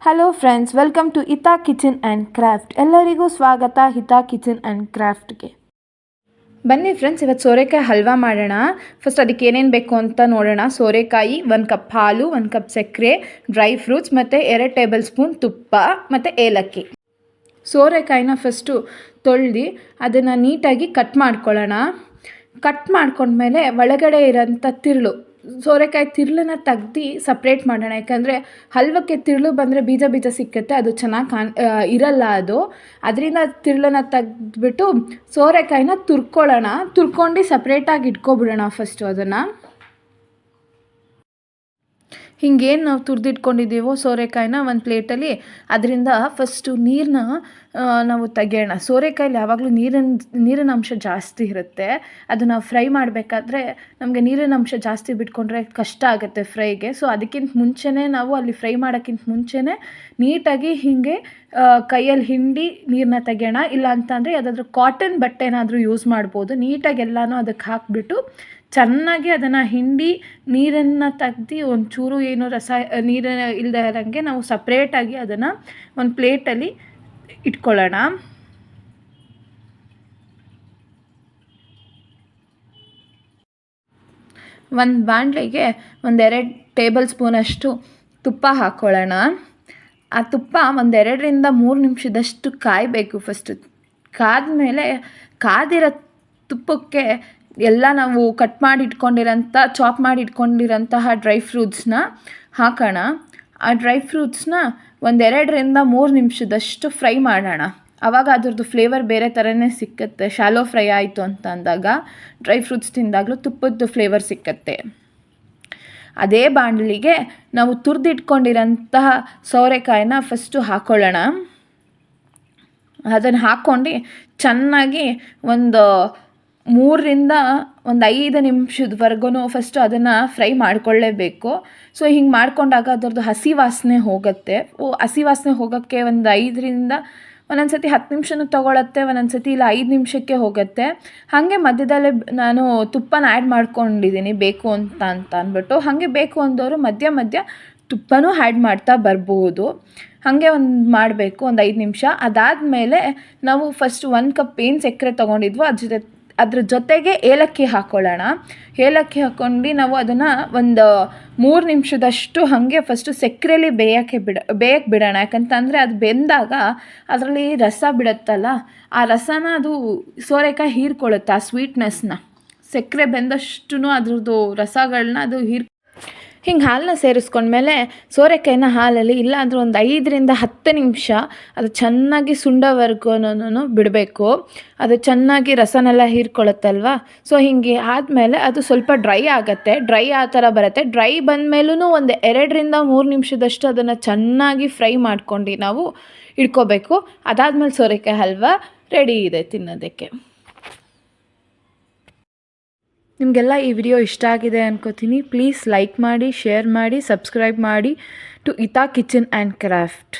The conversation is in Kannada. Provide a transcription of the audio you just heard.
Hello friends, welcome to Hita kitchen and craft. ಎಲ್ಲರಿಗೂ ಸ್ವಾಗತ ಹಿತಾ ಕಿಚನ್ ಆ್ಯಂಡ್ ಕ್ರಾಫ್ಟ್ಗೆ. ಬನ್ನಿ ಫ್ರೆಂಡ್ಸ್, ಇವತ್ತು ಸೋರೆಕಾಯಿ ಹಲ್ವಾ ಮಾಡೋಣ. ಫಸ್ಟ್ ಅದಕ್ಕೆ ಏನೇನು ಬೇಕು ಅಂತ ನೋಡೋಣ. ಸೋರೆಕಾಯಿ, 1 ಕಪ್ ಹಾಲು, 1 ಕಪ್ ಸಕ್ಕರೆ, ಡ್ರೈ ಫ್ರೂಟ್ಸ್ ಮತ್ತು 2 ಟೇಬಲ್ ಸ್ಪೂನ್ ತುಪ್ಪ ಮತ್ತು ಏಲಕ್ಕಿ. ಸೋರೆಕಾಯಿನ ಫಸ್ಟು ತೊಳೆದು ಅದನ್ನು ನೀಟಾಗಿ ಕಟ್ ಮಾಡ್ಕೊಳ್ಳೋಣ. ಕಟ್ ಮಾಡ್ಕೊಂಡ್ಮೇಲೆ ಒಳಗಡೆ ಇರೋಂಥ ತಿರುಳು, ಸೋರೆಕಾಯಿ ತಿರುಳನ್ನ ತೆಗ್ದು ಸಪ್ರೇಟ್ ಮಾಡೋಣ. ಯಾಕಂದರೆ ಹಲ್ವಕ್ಕೆ ತಿರುಳು ಬಂದರೆ ಬೀಜ ಬೀಜ ಸಿಕ್ಕುತ್ತೆ, ಅದು ಚೆನ್ನಾಗಿ ಇರಲ್ಲ. ಅದರಿಂದ ತಿರುಳನ್ನ ತೆಗ್ದುಬಿಟ್ಟು ಸೋರೆಕಾಯಿನ ತುರ್ಕೊಂಡು ಸಪ್ರೇಟಾಗಿ ಇಟ್ಕೊಬಿಡೋಣ. ಫಸ್ಟು ಅದನ್ನು ಹಿಂಗೇನು ನಾವು ತುರಿದಿಟ್ಕೊಂಡಿದ್ದೀವೋ ಸೋರೆಕಾಯಿನ ಒಂದು ಪ್ಲೇಟಲ್ಲಿ, ಅದರಿಂದ ಫಸ್ಟು ನೀರನ್ನ ನಾವು ತೆಗೆಯೋಣ. ಸೋರೆಕಾಯಲ್ಲಿ ಯಾವಾಗಲೂ ನೀರಿನ ಅಂಶ ಜಾಸ್ತಿ ಇರುತ್ತೆ. ಅದು ನಾವು ಫ್ರೈ ಮಾಡಬೇಕಾದ್ರೆ ನಮಗೆ ನೀರಿನ ಅಂಶ ಜಾಸ್ತಿ ಬಿಟ್ಕೊಂಡ್ರೆ ಕಷ್ಟ ಆಗುತ್ತೆ ಫ್ರೈಗೆ. ಸೊ ಅದಕ್ಕಿಂತ ಮುಂಚೆನೇ ನಾವು ಅಲ್ಲಿ ಫ್ರೈ ಮಾಡೋಕ್ಕಿಂತ ಮುಂಚೆನೇ ನೀಟಾಗಿ ಹೀಗೆ ಕೈಯಲ್ಲಿ ಹಿಂಡಿ ನೀರನ್ನ ತೆಗೆಯೋಣ. ಇಲ್ಲ ಅಂತಂದರೆ ಯಾವುದಾದ್ರೂ ಕಾಟನ್ ಬಟ್ಟೆನಾದರೂ ಯೂಸ್ ಮಾಡ್ಬೋದು. ನೀಟಾಗಿ ಎಲ್ಲನೂ ಅದಕ್ಕೆ ಹಾಕಿಬಿಟ್ಟು ಚೆನ್ನಾಗಿ ಅದನ್ನು ಹಿಂಡಿ ನೀರನ್ನು ತೆಗ್ದು ಒಂಚೂರು ಏನು ನೀರು ಇಲ್ಲದೆ ಇರೋಂಗೆ ನಾವು ಸಪ್ರೇಟಾಗಿ ಅದನ್ನು ಒಂದು ಪ್ಲೇಟಲ್ಲಿ ಇಟ್ಕೊಳ್ಳೋಣ. ಒಂದು ಬಾಣಲೆಗೆ 2 ಟೇಬಲ್ ಸ್ಪೂನಷ್ಟು ತುಪ್ಪ ಹಾಕ್ಕೊಳ್ಳೋಣ. ಆ ತುಪ್ಪ 2ರಿಂದ 3 ನಿಮಿಷದಷ್ಟು ಕಾಯಬೇಕು. ಫಸ್ಟು ಕಾದ್ಮೇಲೆ ಕಾದಿರೋ ತುಪ್ಪಕ್ಕೆ ಎಲ್ಲ ನಾವು ಚಾಪ್ ಮಾಡಿ ಇಟ್ಕೊಂಡಿರೋಂತಹ ಡ್ರೈ ಫ್ರೂಟ್ಸ್ನ ಹಾಕೋಣ. ಆ ಡ್ರೈ ಫ್ರೂಟ್ಸ್ನ 2ರಿಂದ 3 ನಿಮಿಷದಷ್ಟು ಫ್ರೈ ಮಾಡೋಣ. ಆವಾಗ ಅದ್ರದ್ದು ಫ್ಲೇವರ್ ಬೇರೆ ಥರನೇ ಸಿಕ್ಕುತ್ತೆ. ಶಾಲೋ ಫ್ರೈ ಆಯಿತು ಅಂತ ಅಂದಾಗ ಡ್ರೈ ಫ್ರೂಟ್ಸ್ ತಿಂದಾಗಲೂ ತುಪ್ಪದ ಫ್ಲೇವರ್ ಸಿಕ್ಕತ್ತೆ. ಅದೇ ಬಾಣಲಿಗೆ ನಾವು ತುರಿದಿಟ್ಕೊಂಡಿರೋಂತಹ ಸೋರೆಕಾಯಿನ ಫಸ್ಟು ಹಾಕ್ಕೊಳ್ಳೋಣ. ಅದನ್ನು ಹಾಕ್ಕೊಂಡು ಚೆನ್ನಾಗಿ ಒಂದು 3ರಿಂದ 5 ನಿಮಿಷದವರೆಗೂ ಫಸ್ಟು ಅದನ್ನು ಫ್ರೈ ಮಾಡ್ಕೊಳ್ಳೇಬೇಕು. ಸೊ ಹಿಂಗೆ ಮಾಡ್ಕೊಂಡಾಗ ಅದರದ್ದು ಹಸಿ ವಾಸನೆ ಹೋಗುತ್ತೆ. ಹಸಿ ವಾಸನೆ ಹೋಗೋಕ್ಕೆ 5ರಿಂದ ಒಂದೊಂದು ಸತಿ 10 ನಿಮಿಷನೂ ತೊಗೊಳತ್ತೆ, ಒಂದೊಂದು ಸತಿ ಇಲ್ಲ 5 ನಿಮಿಷಕ್ಕೆ ಹೋಗುತ್ತೆ. ಹಾಗೆ ಮಧ್ಯದಲ್ಲೇ ನಾನು ತುಪ್ಪನ ಆ್ಯಡ್ ಮಾಡ್ಕೊಂಡಿದ್ದೀನಿ ಬೇಕು ಅಂತ ಅಂದ್ಬಿಟ್ಟು. ಹಾಗೆ ಬೇಕು ಅಂದವರು ಮಧ್ಯ ತುಪ್ಪನೂ ಆ್ಯಡ್ ಮಾಡ್ತಾ ಬರ್ಬೋದು. ಹಾಗೆ ಮಾಡಬೇಕು 5 ನಿಮಿಷ. ಅದಾದಮೇಲೆ ನಾವು ಫಸ್ಟ್ 1 ಕಪ್ ಏನು ಸಕ್ಕರೆ ತೊಗೊಂಡಿದ್ವೋ ಅದ್ರ ಜೊತೆಗೆ ಏಲಕ್ಕಿ ಹಾಕ್ಕೊಳ್ಳೋಣ. ಏಲಕ್ಕಿ ಹಾಕ್ಕೊಂಡು ನಾವು ಅದನ್ನು 3 ನಿಮಿಷದಷ್ಟು ಹಾಗೆ ಫಸ್ಟು ಸಕ್ಕರೆಯಲ್ಲಿ ಬೇಯಕ್ಕೆ ಬಿಡೋಣ. ಯಾಕಂತಂದರೆ ಅದು ಬೆಂದಾಗ ಅದರಲ್ಲಿ ರಸ ಬಿಡುತ್ತಲ್ಲ, ಆ ರಸನ ಅದು ಸೋರೆಕಾಯಿ ಹೀರ್ಕೊಳ್ಳುತ್ತೆ. ಆ ಸ್ವೀಟ್ನೆಸ್ನ ಸಕ್ಕರೆ ಬೆಂದಷ್ಟು ಅದ್ರದ್ದು ರಸಗಳನ್ನ ಅದು ಹಿಂಗೆ ಹಾಲನ್ನ ಸೇರಿಸ್ಕೊಂಡ್ಮೇಲೆ ಸೋರೆಕಾಯಿನ ಹಾಲಲ್ಲಿ ಇಲ್ಲಾಂದ್ರೆ 5ರಿಂದ 10 ನಿಮಿಷ ಅದು ಚೆನ್ನಾಗಿ ಸುಂಡೋವರೆಗೂ ಬಿಡಬೇಕು. ಅದು ಚೆನ್ನಾಗಿ ರಸನೆಲ್ಲ ಹೀರ್ಕೊಳ್ಳುತ್ತಲ್ವ. ಸೊ ಹಿಂಗೆ ಆದಮೇಲೆ ಅದು ಸ್ವಲ್ಪ ಡ್ರೈ ಆಗುತ್ತೆ. ಡ್ರೈ ಆ ಥರ ಬರುತ್ತೆ. ಡ್ರೈ ಬಂದಮೇಲೂ 2ರಿಂದ 3 ನಿಮಿಷದಷ್ಟು ಅದನ್ನು ಚೆನ್ನಾಗಿ ಫ್ರೈ ಮಾಡ್ಕೊಂಡು ನಾವು ಇಟ್ಕೋಬೇಕು. ಅದಾದಮೇಲೆ ಸೋರೆಕಾಯಿ ಹಲ್ವಾ ರೆಡಿ ಇದೆ ತಿನ್ನೋದಕ್ಕೆ. ನಿಮಗೆಲ್ಲ ಈ ವಿಡಿಯೋ ಇಷ್ಟ ಆಗಿದೆ ಅನ್ಕೋತೀನಿ. ಪ್ಲೀಸ್ ಲೈಕ್ ಮಾಡಿ, ಶೇರ್ ಮಾಡಿ, ಸಬ್ಸ್ಕ್ರೈಬ್ ಮಾಡಿ to Hita kitchen and craft.